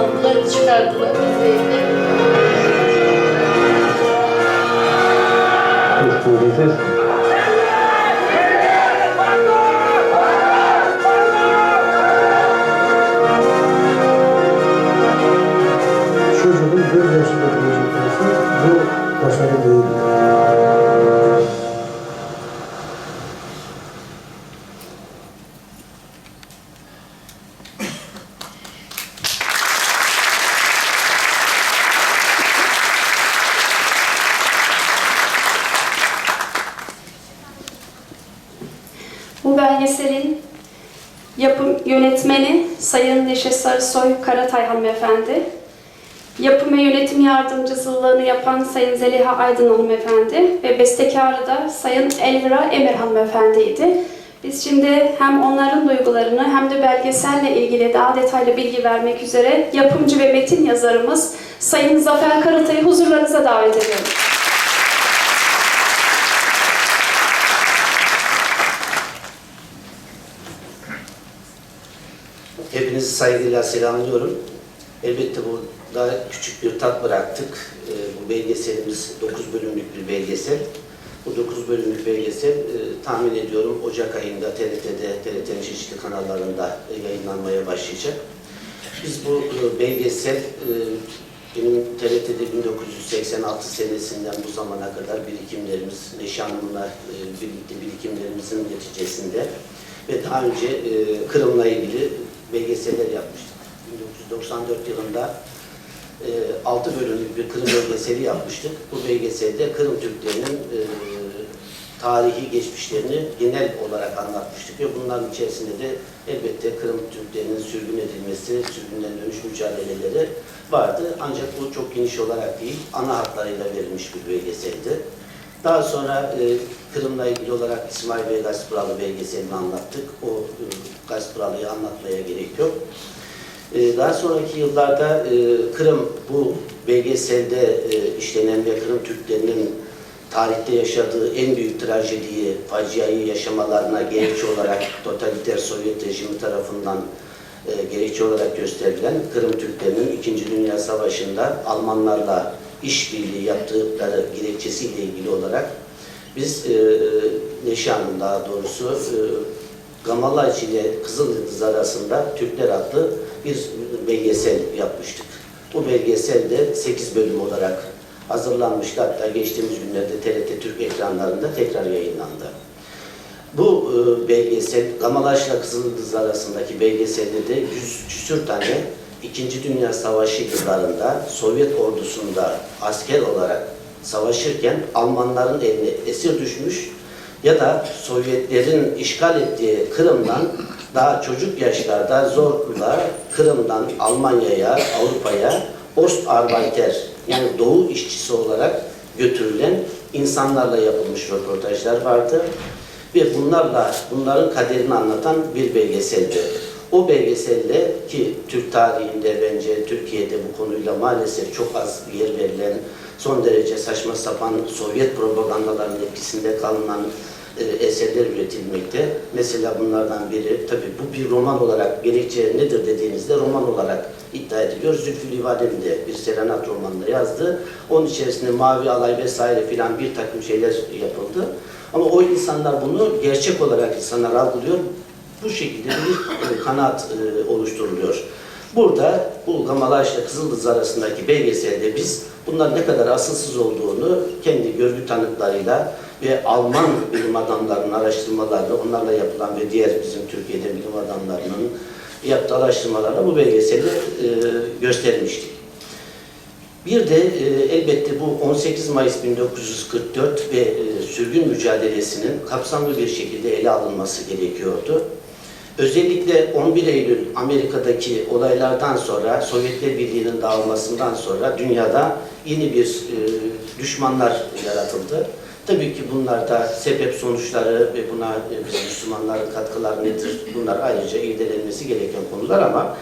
Bunları çıkardılar bizeydi. Çocuğun gözyaşıyla diyeceklerse bu başarı değildir. Bu belgeselin yapım yönetmeni Sayın Neşe Sarısoy Karatay hanımefendi, yapım ve yönetim yardımcılığını yapan Sayın Zeliha Aydın hanımefendi ve bestekarı da Sayın Elvira Emir hanımefendiydi. Biz şimdi hem onların duygularını hem de belgeselle ilgili daha detaylı bilgi vermek üzere yapımcı ve metin yazarımız Sayın Zafer Karatay'ı huzurlarınıza davet ediyorum. Hepinizi saygıyla selamlıyorum. Elbette burada küçük bir tat bıraktık. Bu belgeselimiz 9 bölümlük bir belgesel. Bu 9 bölümlük belgesel tahmin ediyorum Ocak ayında TRT'de, TRT'nin çeşitli kanallarında yayınlanmaya başlayacak. Biz bu belgesel benim TRT'de 1986 senesinden bu zamana kadar birikimlerimiz, Neşe Hanım'la birlikte birikimlerimizin neticesinde ve daha önce Kırım'la ilgili belgeseller yapmıştık. 1994 yılında 6 bölümlük bir Kırım belgeseli yapmıştık. Bu belgeselde Kırım Türklerinin tarihi geçmişlerini genel olarak anlatmıştık ve bunların içerisinde de elbette Kırım Türklerinin sürgün edilmesi, sürgünden dönüş mücadeleleri vardı. Ancak bu çok geniş olarak değil, ana hatlarıyla verilmiş bir belgeseldi. Daha sonra Kırım'la ilgili olarak İsmail Bey Gaspıralı belgeselini anlattık. O Gaspıralı'yı anlatmaya gerek yok. Daha sonraki yıllarda Kırım bu belgeselde işlenen ve Kırım Türklerinin tarihte yaşadığı en büyük trajediyi, faciayı yaşamalarına gerekçe olarak totaliter Sovyet rejimi tarafından gerekçe olarak gösterilen Kırım Türklerinin 2. Dünya Savaşı'nda Almanlarla işbirliği yaptıkları gerekçesiyle ilgili olarak biz Neşe Hanım daha doğrusu Gamalaç ile Kızılyıldız arasında Türkler adlı bir belgesel yapmıştık. Bu belgesel de 8 bölüm olarak hazırlanmıştı. Hatta geçtiğimiz günlerde TRT Türk ekranlarında tekrar yayınlandı. Bu belgesel, Gamalaç ile Kızılyıldız arasındaki belgeselde de 100 küsür tane 2. Dünya Savaşı yıllarında Sovyet ordusunda asker olarak savaşırken Almanların eline esir düşmüş ya da Sovyetlerin işgal ettiği Kırım'dan daha çocuk yaşlarda zorla Kırım'dan Almanya'ya, Avrupa'ya Ostarbeiter yani Doğu işçisi olarak götürülen insanlarla yapılmış röportajlar vardı. Ve bunların kaderini anlatan bir belgeseldi. O belgeselle ki Türk tarihinde bence Türkiye'de bu konuyla maalesef çok az yer verilen, son derece saçma sapan Sovyet propagandalarının etkisinde kalınan eserler üretilmekte. Mesela bunlardan biri, tabii bu bir roman olarak gerekçe nedir dediğinizde roman olarak iddia ediliyor. Zülfü Livaneli de bir serenat romanını yazdı. Onun içerisinde Mavi Alay vesaire filan bir takım şeyler yapıldı. Ama o insanlar bunu gerçek olarak insanlar algılıyor. Bu şekilde bir kanaat oluşturuluyor. Burada bu Gamalaç ile Kızılyıldız arasındaki belgeselde biz bunlar ne kadar asılsız olduğunu kendi görgü tanıklarıyla ve Alman bilim adamlarının araştırmalarıyla, onlarla yapılan ve diğer bizim Türkiye'de bilim adamlarının yaptığı araştırmalarla bu belgeseli göstermiştik. Bir de elbette bu 18 Mayıs 1944 ve sürgün mücadelesinin kapsamlı bir şekilde ele alınması gerekiyordu. Özellikle 11 Eylül Amerika'daki olaylardan sonra, Sovyetler Birliği'nin dağılmasından sonra dünyada yeni bir düşmanlar yaratıldı. Tabii ki bunlarda sebep sonuçları ve buna biz Müslümanların katkıları nedir? Bunlar ayrıca irdelenmesi gereken konular ama